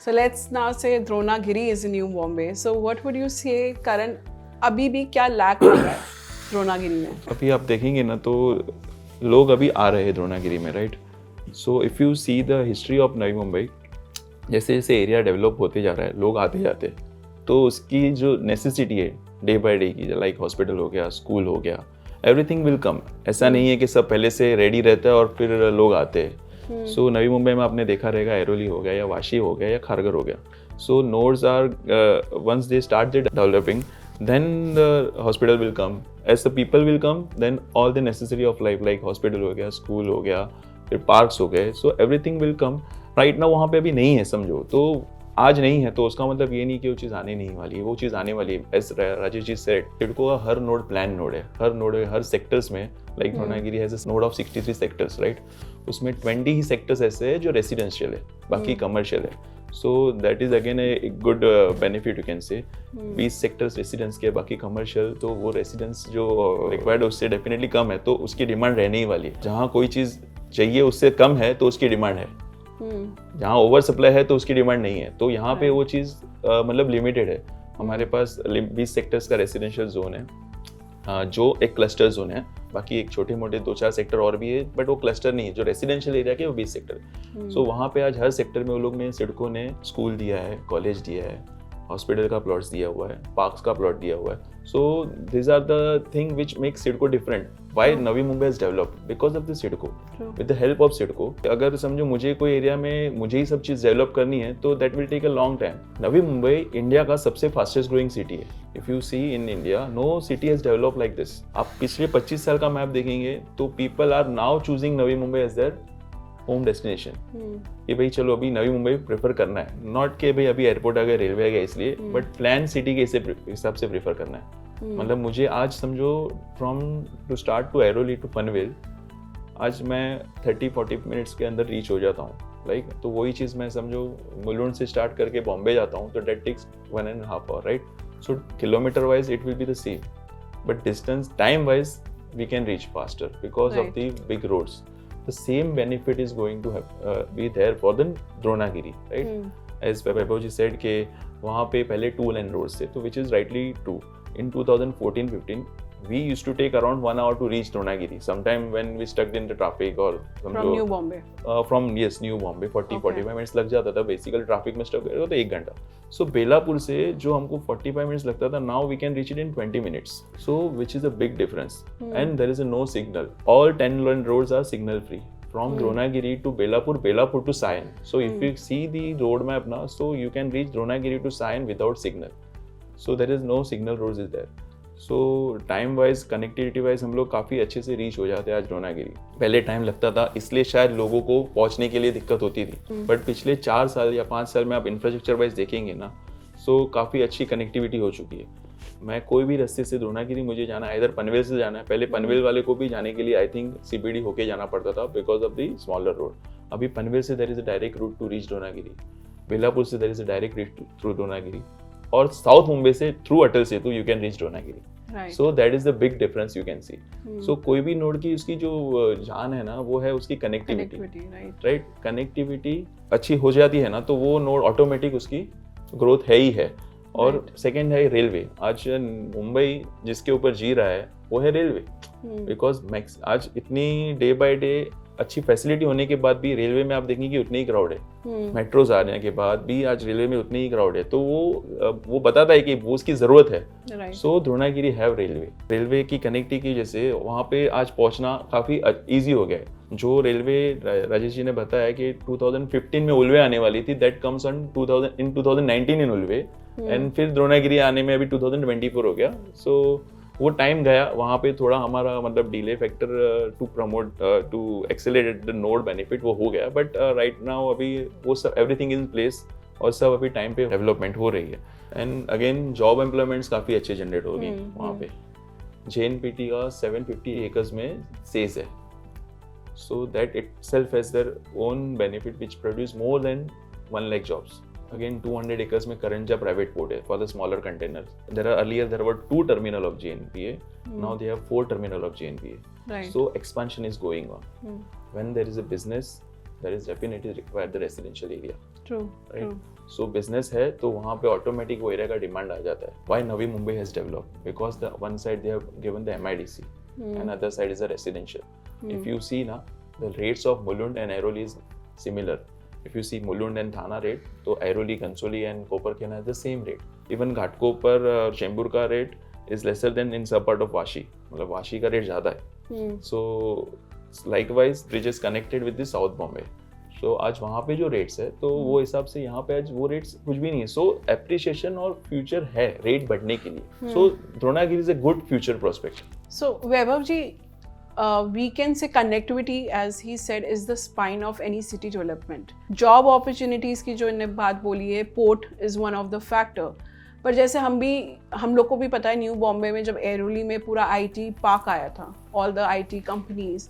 So let's now say Dronagiri is in New Bombay. So what would you say current अभी भी क्या lack हो रहा है द्रोणागिरी में? अभी आप देखेंगे ना तो लोग अभी आ रहे हैं द्रोणागिरी में, right? So if you see the history of Navi Mumbai, जैसे जैसे एरिया डेवलप होते जा रहा है, लोग आते जाते हैं, तो उसकी जो नेसेसिटी है डे बाय डे की, लाइक हॉस्पिटल हो गया, स्कूल हो गया, एवरीथिंग विल कम. ऐसा नहीं है कि सब पहले से रेडी रहता है और फिर लोग आते हैं. सो नवी मुंबई में आपने देखा रहेगा एरोली हो गया या वाशी हो गया या खारगर हो गया. So nodes are once they start they developing, then the hospital will come. As the people will come, then all the necessity of life like hospital हो गया, school हो गया, फिर parks हो गए, so everything will come. Right now वहाँ पे अभी नहीं है, समझो. तो आज नहीं है तो उसका मतलब ये नहीं कि वो चीज़ आने नहीं वाली है, वो चीज़ आने वाली है. As राजेश जी said, सिडको का हर नोड प्लान नोड है, हर नोड है, हर सेक्टर्स में. Like Dronagiri has a node of 63 sectors, right? उसमें 20 ही सेक्टर्स ऐसे हैं जो रेसिडेंशियल है, बाकी कमर्शियल है. So that is again a good benefit you can say. 20 sectors residence के, बाकी कमर्शियल, तो वो रेसिडेंस जो रिक्वायर्ड उससे डेफिनेटली कम है, तो उसकी डिमांड रहने ही वाली है. जहाँ कोई चीज़ चाहिए उससे कम है तो उसकी डिमांड है. जहाँ ओवर सप्लाई है तो उसकी डिमांड नहीं है. तो यहाँ पे वो चीज़ मतलब लिमिटेड है. हमारे पास 20 सेक्टर्स का रेसिडेंशियल जोन है, जो एक क्लस्टर जोन है. बाकी एक छोटे मोटे 2-4 सेक्टर और भी है, बट वो क्लस्टर नहीं है. जो रेसिडेंशियल एरिया के वो 20 सेक्टर. सो वहाँ पे आज हर सेक्टर में वो लोग ने, सिडको ने स्कूल दिया है, कॉलेज दिया है, हॉस्पिटल का प्लॉट्स दिया हुआ है, पार्क्स का प्लॉट दिया हुआ है. So this are the thing which make CIDCO different. Why Navi Mumbai is developed? Because of the CIDCO, with the help of CIDCO. अगर समझो मुझे कोई एरिया में मुझे ही सब चीज़ डेवलप करनी है तो that will take a long time. Navi Mumbai India का सबसे फास्टेस्ट ग्रोइंग सिटी है. If you see in India, no city has develop like this. आप पिछले 25 साल का मैप देखेंगे तो people are now choosing Navi Mumbai as their home destination. कि भाई चलो अभी नवी मुंबई प्रेफर करना है, नॉट कि भाई अभी एयरपोर्ट आ गया, रेलवे आ गया इसलिए, बट प्लान सिटी के हिसाब से प्रेफर करना है. मतलब मुझे आज समझो from to start to Airoli to Panvel, आज मैं 30-40 मिनट्स के अंदर रीच हो जाता हूँ. लाइक तो वही चीज़ मैं समझो मुलुंड से स्टार्ट करके बॉम्बे जाता हूँ तो that takes 1.5 hour, right? So kilometre wise it will be the same, but distance time wise we can reach faster because of the big roads. The same benefit is going to be there for the Dronagiri, right? As Vaibhav ji said कि वहाँ पे पहले 2 lane roads थे, तो which is rightly true. In 2014-15, we used to take around 1 hour to reach Dronagiri. Sometime when we stuck in the traffic or from New Bombay. From New Bombay 40-45 minutes लग जाता था. बेसिकल traffic में stuck करेगा तो 1 घंटा. सो बेलापुर से जो हमको 45 मिनट्स लगता था, now we can reach it in 20 minutes. So which is a big difference. And there is no signal. All 10 lane roads are signal free. From Dronagiri to Belapur, Belapur to Sion. So if you see the road map now, so you can reach Dronagiri to Sion without signal. So there is no signal roads is there. So time wise, connectivity wise हम लोग काफ़ी अच्छे से reach हो जाते हैं आज द्रोणागिरी. पहले टाइम लगता था, इसलिए शायद लोगों को पहुंचने के लिए दिक्कत होती थी. बट पिछले 4 साल या 5 साल में आप इंफ्रास्ट्रक्चर वाइज देखेंगे ना, सो काफ़ी अच्छी कनेक्टिविटी हो चुकी है. मैं कोई भी रास्ते से द्रोणागिरी मुझे जाना है, इधर पनवेल से जाना है, पहले पनवेल वाले को भी जाने के लिए आई थिंक सीपीडी होके जाना पड़ता था because of the smaller road. अभी पनवेल से there is a direct route to reach Dronagiri. Belapur से there is a direct route through Dronagiri, और साउथ मुंबई से through Atal Setu you can reach Dronagiri. So that is the big difference you can see. So कोई भी node की उसकी जो जान है ना, वो है उसकी कनेक्टिविटी, राइट? कनेक्टिविटी अच्छी हो जाती है ना तो वो नोड ऑटोमेटिक उसकी ग्रोथ है ही है. और सेकेंड है रेलवे. आज मुंबई जिसके ऊपर जी रहा है वो है रेलवे. बिकॉज आज इतनी डे बाय डे अच्छी फैसिलिटी होने के बाद भी रेलवे में आप देखेंगे कि उतनी ही क्राउड है. मेट्रोज आने के बाद भी आज रेलवे में उतनी ही क्राउड है. तो वो बताता है कि वो उसकी ज़रूरत है. सो द्रोणागिरी हैव रेलवे. रेलवे की कनेक्टिविटी की वजह से वहाँ पे आज पहुँचना काफ़ी ईजी हो गया है. जो रेलवे राजेश जी ने बताया कि 2015 में उल्वे आने वाली थी, that comes on 2019 in Ulwe. And फिर द्रोणागिरी आने में अभी 2024 हो गया. सो वो टाइम गया, वहाँ पे थोड़ा हमारा मतलब delay factor to promote to accelerate the node benefit वो हो गया. बट राइट नाउ अभी वो सब एवरीथिंग इन प्लेस और सब अभी टाइम पे डेवलपमेंट हो रही है. एंड अगेन जॉब एम्प्लॉयमेंट्स काफ़ी अच्छे जनरेट हो गई वहाँ पे. JNPT का 750 एकर्स में सेज है. So that itself has their own benefit which produce more than 1 lakh jobs. Again 200 acres में Karanja private port है for the smaller containers. There were 2 terminal of JNPA. Now they have 4 terminal of JNPA. Right. So expansion is going on. When there is a business, there is definitely required the residential area. True. Right. True. So business है तो वहाँ पे automatic वो area का demand आ जाता है. Why Navi Mumbai has developed because the one side they have given the MIDC and other side is a residential. If you see na, the rates of Mulund and Airoli is similar. If you see Mulund and Thana rate, तो Airoli, Kansoli and Koperkena is the same rate. Even Ghatkopar और Chembur का rate is lesser than in some part of Vashi. मतलब वाशी का rate ज़्यादा है. So likewise, bridge is connected with the South Bombay. So आज वहाँ पे जो rates है तो वो हिसाब से यहाँ पे आज वो rates कुछ भी नहीं है. So appreciation और future है rate बढ़ने के लिए. So Dronagiri is a good future prospect. So Vaibhav ji, we can say connectivity, as he said, is the spine of any city development. Job opportunities की जो इन्हें बात बोली है, port is one of the factor. पर जैसे हम लोग को भी पता है न्यू बॉम्बे में जब एरोली में पूरा IT पार्क आया था, all the IT companies,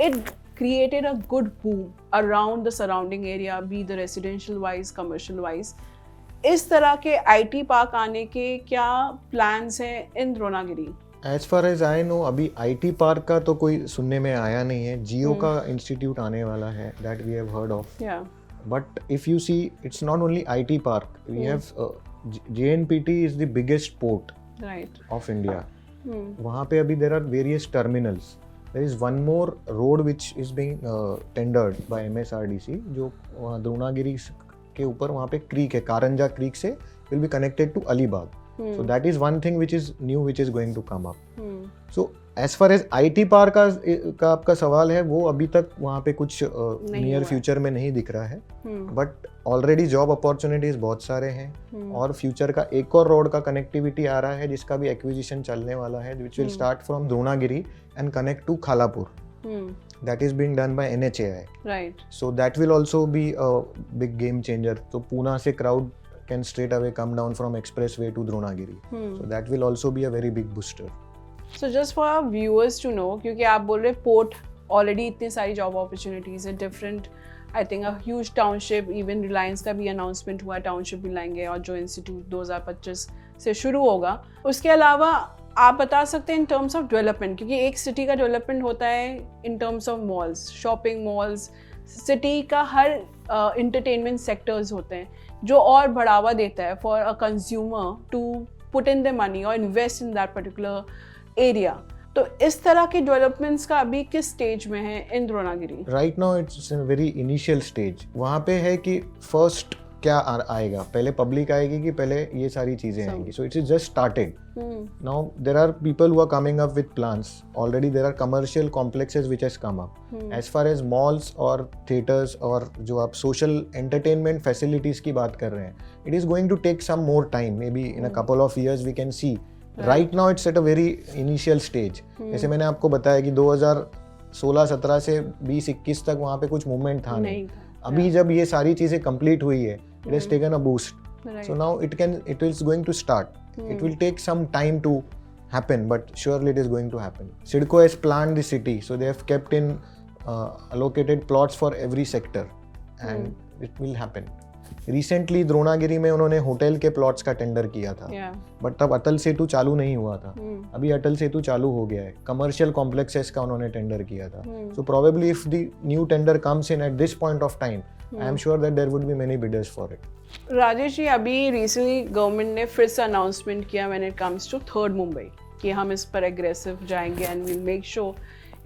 it created a good boom around the surrounding area, be the residential wise, commercial wise. इस तरह के IT पार्क आने के क्या plans हैं in Dronagiri? As far as I know, अभी IT पार्क का तो कोई सुनने में आया नहीं है. जियो का इंस्टीट्यूट आने वाला है, that we have heard of. Yeah. But if you see, it's not only IT park. We have JNPT is the biggest port Right. of India. वहाँ पे अभी there are various terminals. There is one more road which is being tendered by MSRDC जो वहाँ द्रोणागिरी के ऊपर वहाँ पे creek है, कारंजा creek से will be connected to Alibag. So that is one thing which is new which is going to come up. So as far as IT park का आपका सवाल है वो अभी तक वहाँ पे कुछ नियर फ्यूचर में नहीं दिख रहा है. बट ऑलरेडी जॉब अपॉर्चुनिटीज बहुत सारे हैं और फ्यूचर का एक और रोड का कनेक्टिविटी आ रहा है जिसका भी एक्विजिशन चलने वाला है which will start from Dronagiri and connect to Khalapur. That is being done by NHAI. Right. So that will also be a big game changer. So Pune से crowd can straight away come down from expressway to Dronagiri. So that will also be a very big booster. So just for our viewers to know, क्योंकि आप बोल रहे port already इतनी सारी job opportunities है, different I think a huge township, even Reliance का भी announcement हुआ टाउनशिप भी लाएंगे और जो इंस्टीट्यूट 2025 से शुरू होगा. उसके अलावा आप बता सकते हैं इन टर्म्स ऑफ डेवलपमेंट, क्योंकि एक सिटी का डेवलपमेंट होता है in terms of malls, shopping malls, city का हर एंटरटेनमेंट सेक्टर्स होते हैं जो और बढ़ावा देता है for a consumer to put in the money और invest in that particular area. तो इस तरह के डेवलपमेंट्स का अभी किस स्टेज में है in Dronagiri? Right now it's in very initial stage. वहाँ पे है कि फर्स्ट क्या आएगा, पहले पब्लिक आएगी कि पहले ये सारी चीजें आएंगी. So it's just started. Now there are people who are coming up with plans. Already there are commercial complexes which has come up. As far as malls और थिएटर्स और जो आप सोशल एंटरटेनमेंट फैसिलिटीज की बात कर रहे हैं, it is going to take some more time. Maybe in a couple of years we can see. Right now it's at a very initial stage. जैसे मैंने आपको बताया कि 2016-17 से 20-21 तक वहाँ पे कुछ मूवमेंट था नहीं. अभी जब ये सारी चीजें कंप्लीट हुई है, it has taken a boost. Right. So now it is going to start. It will take some time to happen, but surely it is going to happen. CIDCO has planned the city, so they have kept in allocated plots for every sector, and it will happen. Recently Dronagiri में उन्होंने hotel के plots का tender किया था, but तब अटल सेतु चालू नहीं हुआ था. अभी अटल सेतु चालू हो गया है. कमर्शियल कॉम्प्लेक्सेस का उन्होंने टेंडर किया था. So probably if the new tender comes in at this point of time, I am sure that there would be many bidders for it. Rajesh ji, अभी रिसेंटली गवर्नमेंट ने फिर से अनाउंसमेंट किया when it comes to third Mumbai कि हम इस पर aggressive जाएंगे एंड विल मेक श्योर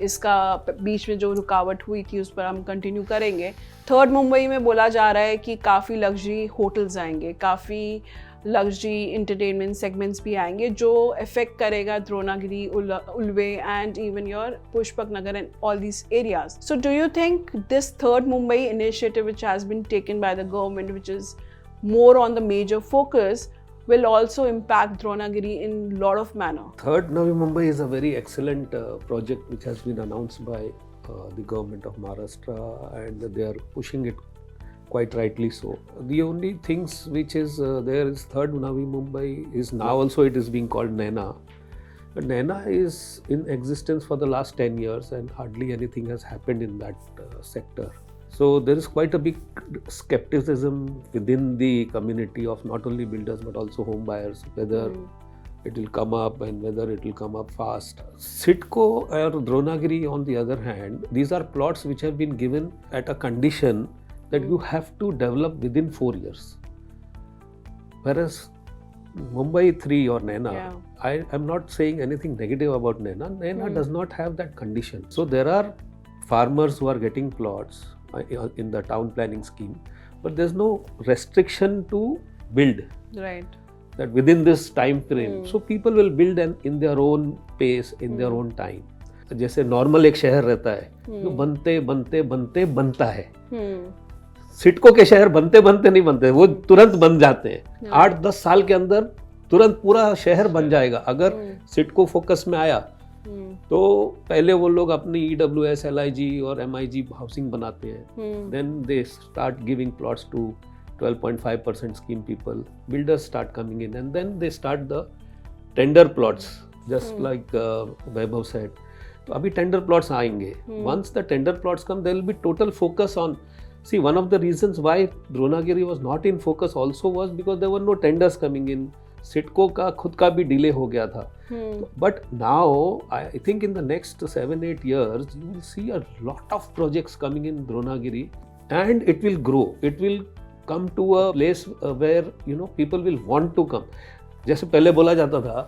इसका बीच में जो रुकावट हुई थी उस पर हम कंटिन्यू करेंगे. थर्ड मुंबई में बोला जा रहा है कि काफ़ी लग्जरी होटल्स आएंगे, काफ़ी लग्जरी इंटरटेनमेंट सेगमेंट्स भी आएंगे जो इफेक्ट करेगा Dronagiri, Ulwe and even your Pushpak Nagar and all these areas. So do you think this third Mumbai initiative which has been taken by the government which is more on the major focus will also impact Dronagiri in lot of manner? Third Navi Mumbai is a very excellent project which has been announced by the government of Maharashtra, and they are pushing it quite rightly so. The only things which is there is Third Navi Mumbai is now also it is being called NENA. But NENA is in existence for the last 10 years and hardly anything has happened in that sector. So there is quite a big skepticism within the community of not only builders but also home buyers whether it will come up and whether it will come up fast. CIDCO or Dronagiri on the other hand, these are plots which have been given at a condition that you have to develop within 4 years. Whereas Mumbai 3 or Naina, Yeah. I am not saying anything negative about Naina. Naina Hmm. does not have that condition. So there are farmers who are getting plots in the town planning scheme, but there's no restriction to build. Right. That within this time frame, Hmm. so people will build in their own pace, in their own time. जैसे normal एक शहर रहता है जो बनते बनते बनते बनता है, सिडको के शहर बनते बनते नहीं बनते, वो तुरंत बन जाते हैं। 8-10 साल के अंदर तुरंत पूरा शहर बन जाएगा। अगर सिडको फोकस में आया तो पहले वो लोग अपनी EWS, LIG और MIG हाउसिंग बनाते हैं, then they start giving plots to 12.5% scheme people, builders start coming in, and then they start the tender plots, just like Vaibhav said. तो अभी टेंडर प्लॉट्स आएंगे. Once the tender plots come, there will be total focus on. See, one of the reasons why Dronagiri was not in focus also was because there were no tenders coming in. CIDCO का खुद का भी delay हो गया था. But now, I think in the next 7-8 years, you will see a lot of projects coming in Dronagiri, and it will grow. It will come to a place where people will want to come. जैसे पहले बोला जाता था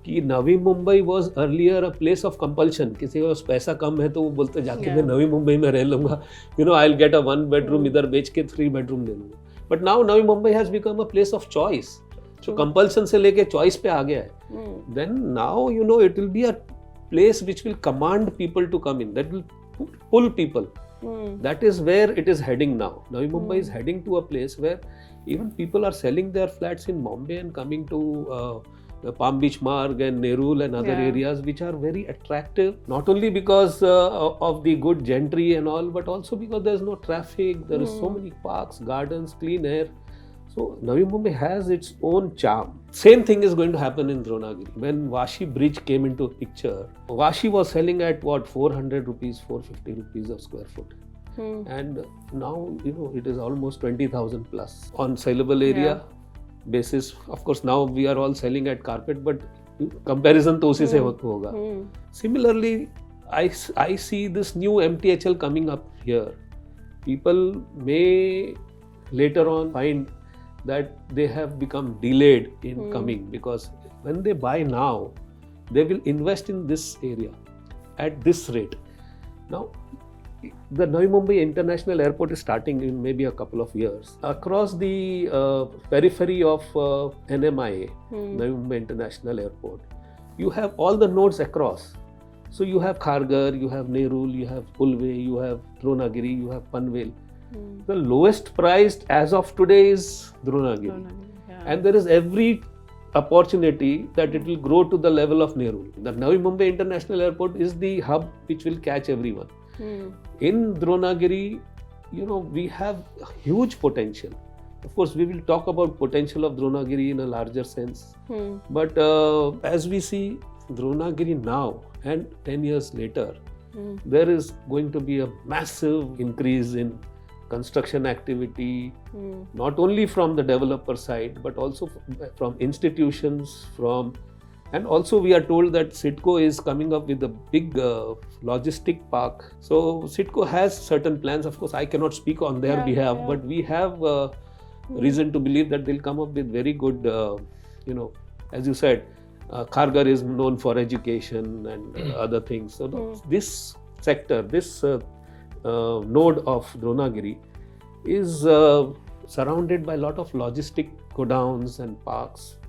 कि Navi Mumbai was earlier a place of compulsion. किसी के पास पैसा कम है तो वो बोलते जाके मैं नवी मुंबई में रह लूंगा, I will get a 1 bedroom इधर बेच के 3 bedroom ले लूंगा. But now Navi Mumbai has become a place of choice. जो कंपल्शन से लेके चॉइस पे आ गया है, then now it will be a place which will command people to come in, that will pull people. That is where it is heading now. Navi Mumbai is heading to a place where even people are selling their flats in Bombay and coming to the Palm Beach Marg and Nerul and other areas which are very attractive, not only because of the good gentry and all, but also because there is no traffic, there is so many parks, gardens, clean air. So Navi Mumbai has its own charm. Same thing is going to happen in Dronagiri. When Vashi Bridge came into picture, Vashi was selling at 400 rupees, 450 rupees a square foot. And now, it is almost 20,000 plus on saleable area basis. Of course, now we are all selling at carpet, but comparison to उसी से होगा. Similarly, I see this new MTHL coming up here. People may later on find that they have become delayed in coming, because when they buy now, they will invest in this area at this rate. Now, the Navi Mumbai International Airport is starting in maybe a couple of years. Across the periphery of NMIA, Navi Mumbai International Airport, you have all the nodes across. So you have Kharghar, you have Nerul, you have Ulve, you have Dronagiri, you have Panvel. The lowest priced as of today is Dronagiri. And there is every opportunity that it will grow to the level of Nerul. The Navi Mumbai International Airport is the hub which will catch everyone. In Dronagiri, we have huge potential. Of course, we will talk about potential of Dronagiri in a larger sense. But as we see Dronagiri now and 10 years later, there is going to be a massive increase in construction activity, not only from the developer side, but also from institutions, and also we are told that SIDCO is coming up with a big logistic park. So SIDCO has certain plans. Of course, I cannot speak on their behalf, but we have reason to believe that they'll come up with very good, as you said, Kharghar is known for education and other things. So this sector, this node of Dronagiri is surrounded by a lot of logistic godowns and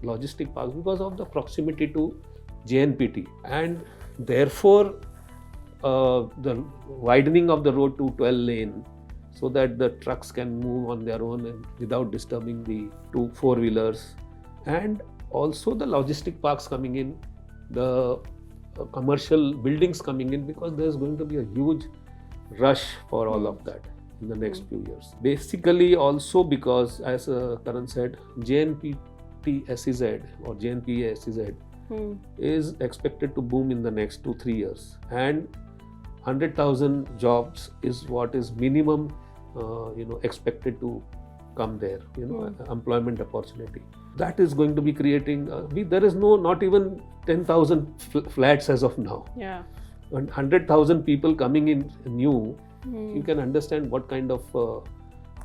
logistic parks, because of the proximity to JNPT, and therefore the widening of the road to 12 lane, so that the trucks can move on their own and without disturbing the 2 4-wheelers, and also the logistic parks coming in, the commercial buildings coming in, because there is going to be a huge rush for all of that in the next few years. Basically also because, as Karan said, JNPT SEZ or JNPA SEZ is expected to boom in the next 2-3 years, and 100,000 jobs is what is minimum expected to come there, employment opportunity. That is going to be creating, there is not even 10,000 flats as of now. Yeah. And 100,000 people coming in new, you can understand what kind of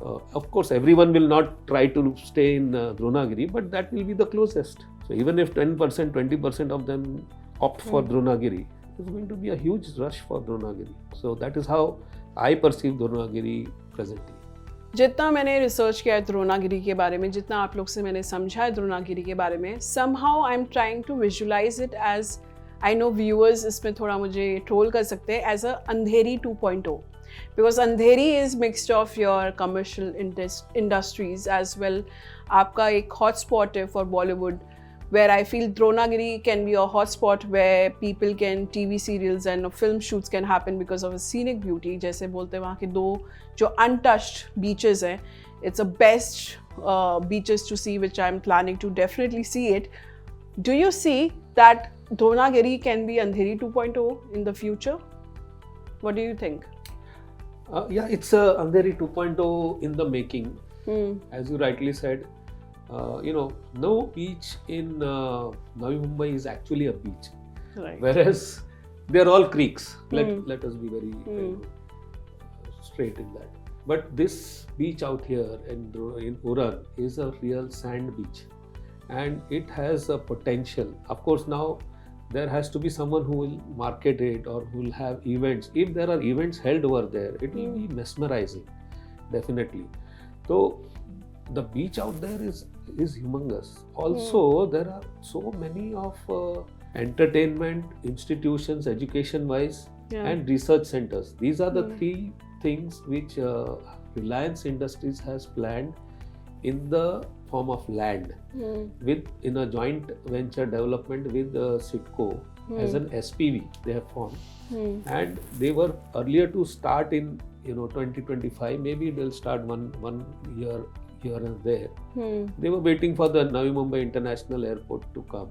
Of course, everyone will not try to stay in Dronagiri, but that will be the closest. So even if 10%, 20% of them opt for Dronagiri, it's going to be a huge rush for Dronagiri. So that is how I perceive Dronagiri presently. जितना मैंने research किया है द्रोणागिरी के बारे में, जितना आप लोग से मैंने समझा है द्रोणागिरी के बारे में, somehow I'm trying to visualize it as, I know viewers इसमें थोड़ा मुझे ट्रोल कर सकते हैं, as a Andheri 2.0. Because Andheri is mixed of your commercial industries as well. आपका एक hotspot है for Bollywood, where I feel Dronagiri can be a hotspot where people can, TV serials and film shoots can happen because of a scenic beauty. जैसे बोलते हैं वहाँ के दो जो untouched beaches हैं, it's a best beaches to see, which I'm planning to definitely see it. Do you see that Dronagiri can be Andheri 2.0 in the future? What do you think? Yeah, it's a Andheri 2.0 in the making. As you rightly said, no beach in Navi Mumbai is actually a beach. Right. Whereas they are all creeks. Let us be very straight in that. But this beach out here in Uran is a real sand beach. And it has a potential. Of course, now there has to be someone who will market it or who will have events. If there are events held over there, it will be mesmerizing, definitely. So the beach out there is humongous. Also, there are so many of entertainment institutions, education-wise, and research centers. These are the three things which Reliance Industries has planned in the form of land in a joint venture development with CIDCO as an SPV they have formed, and they were earlier to start in 2025. Maybe they'll start one year here and there. They were waiting for the Navi Mumbai International Airport to come.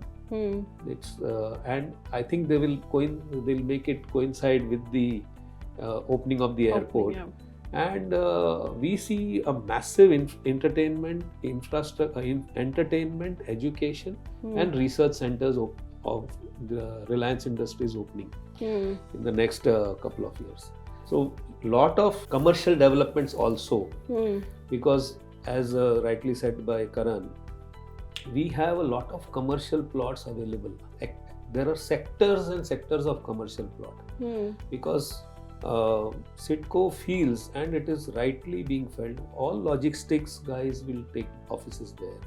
It's and I think they'll make it coincide with the opening of the airport. And we see a massive entertainment infrastructure, entertainment, education, and research centers of the Reliance Industries opening in the next couple of years. So, lot of commercial developments also, because as rightly said by Karan, we have a lot of commercial plots available. There are sectors and sectors of commercial plot, because CIDCO feels, and it is rightly being felt, all logistics guys will take offices there.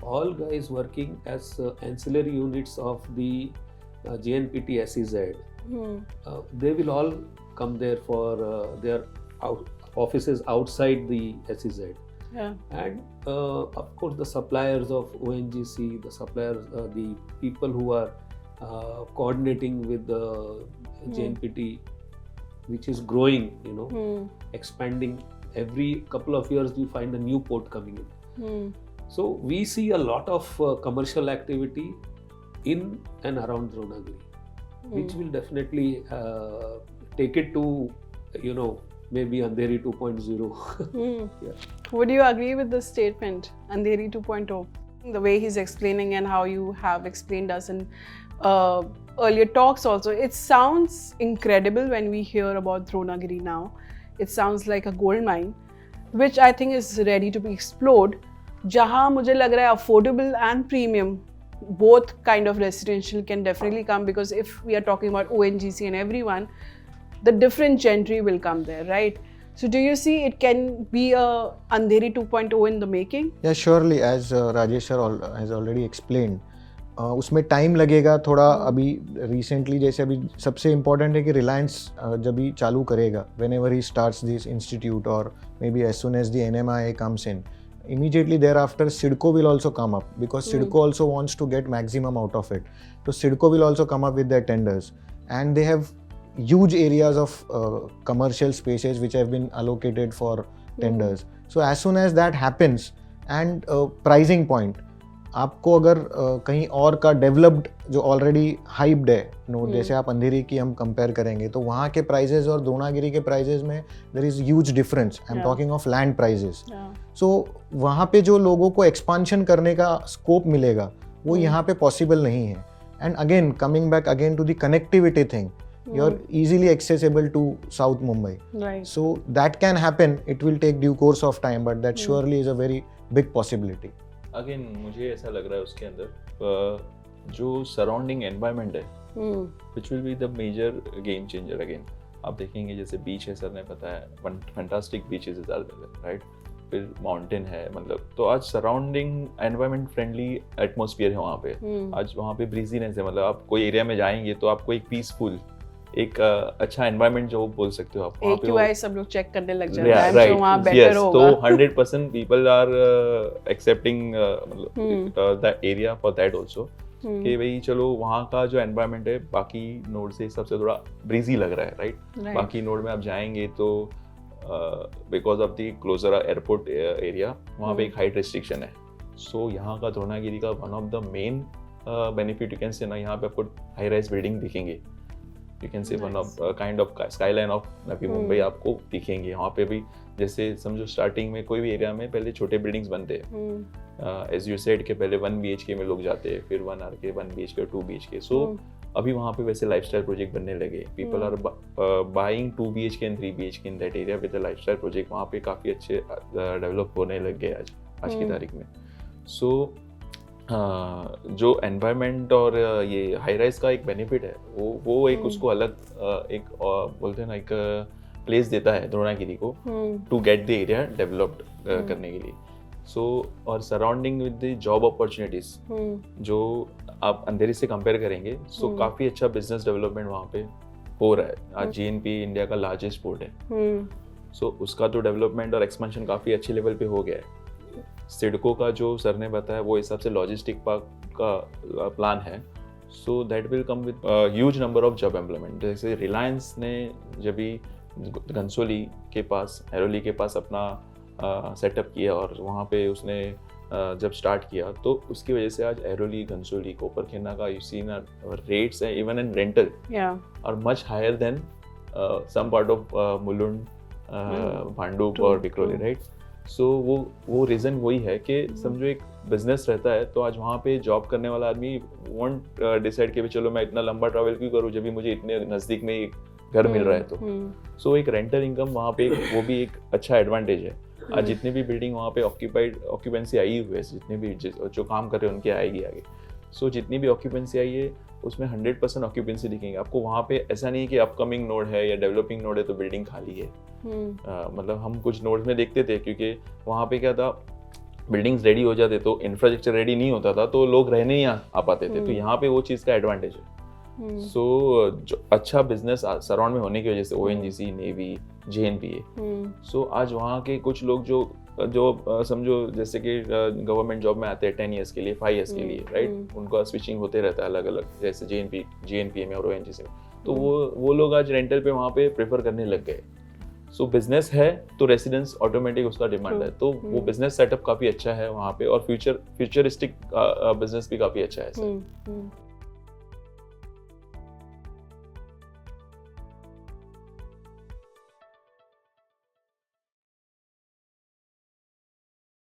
All guys working as ancillary units of the JNPT SEZ, they will all come there for their offices outside the SEZ. And of course the suppliers of ONGC, the suppliers, the people who are coordinating with the JNPT, which is growing, expanding. Every couple of years you find a new port coming in. So we see a lot of commercial activity in and around Dronagiri, which will definitely take it to, maybe Andheri 2.0. Would you agree with this statement, Andheri 2.0? The way he's explaining and how you have explained us in earlier talks also, it sounds incredible when we hear about Dronagiri now. It sounds like a gold mine, which I think is ready to be explored. जहाँ मुझे लग रहा है affordable and premium, both kind of residential can definitely come, because if we are talking about ONGC and everyone, the different gentry will come there, right? So do you see it can be a Andheri 2.0 in the making? Yeah, surely, as Rajesh sir has already explained. उसमें time लगेगा थोड़ा. अभी recently जैसे अभी सबसे important है कि रिलायंस जब भी चालू करेगा, whenever he starts this institute or maybe as soon as the NMIA comes in, immediately thereafter CIDCO will also come up, because CIDCO also wants to get maximum out of it. So CIDCO will also come up with their tenders, and they have huge areas of commercial spaces which have been allocated for tenders. So as soon as that happens, and pricing point, आपको अगर कहीं और का developed जो already hyped है जैसे आप अंधेरी की हम कंपेयर करेंगे, तो वहाँ के प्राइजेस और द्रोणागिरी के प्राइजेस में there is huge difference. I am talking of land prices. So वहाँ पे जो लोगों को एक्सपांशन करने का स्कोप मिलेगा वो यहाँ पे पॉसिबल नहीं है. And again coming back again to the connectivity thing, you're easily accessible to South Mumbai. Right. So that can happen. It will take due course of time, but that surely is a very big possibility. Again मुझे ऐसा लग रहा है उसके अंदर जो surrounding environment है which will be the major game changer. Again आप देखेंगे जैसे बीच है, सर ने बताया फैंटास्टिक बीचेस इज राइट, फिर माउंटेन है, मतलब तो आज सराउंडिंग एनवायरनमेंट फ्रेंडली एटमॉस्फेयर है वहाँ पे। आज वहाँ पे ब्रीजीनेस है, मतलब आप कोई एरिया में जाएंगे तो आपको एक पीसफुल एक अच्छा एनवायरनमेंट जो बोल सकते हो आप वहाँ पे AQI सब लोग चेक करने लग जाते हैं, तो वहाँ right, बेटर yes, होगा। तो 100% people are accepting that area for that also कि भाई चलो वहाँ का जो एनवायरनमेंट है बाकी नोड से सबसे थोड़ा ब्रीजी लग रहा है, राइट। बाकी नोड में आप जाएंगे तो because of the closer airport area वहाँ पे एक हाइट रिस्ट्रिक्शन है। सो यहाँ का द्रोणागिरी का one of the main benefit you can say ना, यहाँ पे आपको हाई राइज बिल्डिंग दिखेंगे, you can say one of kind of skyline of Navi Mumbai आपको दिखेंगे। यहाँ पे भी जैसे समझो स्टार्टिंग में कोई भी एरिया में पहले छोटे बिल्डिंग्स बनते हैं, एज यू सेड के पहले 1 BHK में लोग जाते हैं, फिर 1 RK 1 BHK 2 BHK। सो अभी वहाँ पे वैसे लाइफस्टाइल प्रोजेक्ट बनने लगे, people are buying 2 BHK and 3 BHK in that area with lifestyle project. वहाँ पे काफ़ी अच्छे डेवलप होने लग गए आज की तारीख में। सो जो एनवायरनमेंट और ये हाई राइज का एक बेनिफिट है वो एक उसको अलग एक बोलते हैं ना एक प्लेस देता है द्रोणागिरी को to get the area developed करने के लिए। सो और surrounding with the job opportunities जो आप अंधेरी से कंपेयर करेंगे, सो काफ़ी अच्छा बिजनेस डेवलपमेंट वहाँ पे हो रहा है। आज JNP इंडिया का लार्जेस्ट पोर्ट है, सो उसका तो डेवलपमेंट और एक्सपेंशन काफ़ी अच्छे लेवल पे हो गया है। सिडको का जो सर ने बताया वो हिसाब से लॉजिस्टिक पार्क का प्लान है, so that will come with huge number of job employment. जैसे रिलायंस ने जब भी घनसोली के पास ऐरोली के पास अपना सेटअप किया और वहाँ पे उसने जब स्टार्ट किया तो उसकी वजह से आज ऐरोली, घनसोली, कोपरखेना का यू सी ना रेट्स है even in rental are much higher than some part of Mulund, Bhandup और विक्रोली, राइट। सो वो रीज़न वही है कि समझो एक बिजनेस रहता है तो आज वहाँ पे जॉब करने वाला आदमी वॉन्ट डिसाइड कि चलो मैं इतना लंबा ट्रैवल क्यों करूँ जब भी मुझे इतने नज़दीक में घर मिल रहा है। तो सो एक रेंटल इनकम वहाँ पे वो भी एक अच्छा एडवांटेज है। आज जितने भी बिल्डिंग वहाँ पे ऑक्यूपेंसी आई हुई है, जितने भी जो काम कर रहे हैं उनके आएगी आगे। सो जितनी भी ऑक्यूपेंसी आई है उसमें 100% ऑक्यूपेंसी दिखेंगे आपको वहाँ पे। ऐसा नहीं कि अपकमिंग नोड है या डेवलपिंग नोड है तो बिल्डिंग खाली है। मतलब हम कुछ नोड्स में देखते थे क्योंकि वहाँ पे क्या था, बिल्डिंग्स रेडी हो जाते तो इंफ्रास्ट्रक्चर रेडी नहीं होता था तो लोग रहने ही आ पाते थे। तो यहाँ पे वो चीज़ का एडवांटेज है। सो जो अच्छा बिजनेस सराउंड में होने की वजह से ONGC, नेवी, JNPA, सो आज वहाँ के कुछ लोग जो समझो जैसे कि गवर्नमेंट जॉब में आते हैं 10 ईयर्स के लिए, 5 ईयर्स के लिए, राइट, उनका स्विचिंग होते रहता है अलग अलग, जैसे JNPA में और ONGC में। तो वो लोग आज रेंटल पे वहाँ पे प्रेफर करने लग गए। सो बिजनेस है तो रेसिडेंस ऑटोमेटिक उसका डिमांड है, तो वो बिजनेस सेटअप काफ़ी अच्छा है वहाँ पे और फ्यूचरिस्टिक बिजनेस भी काफ़ी अच्छा है सर।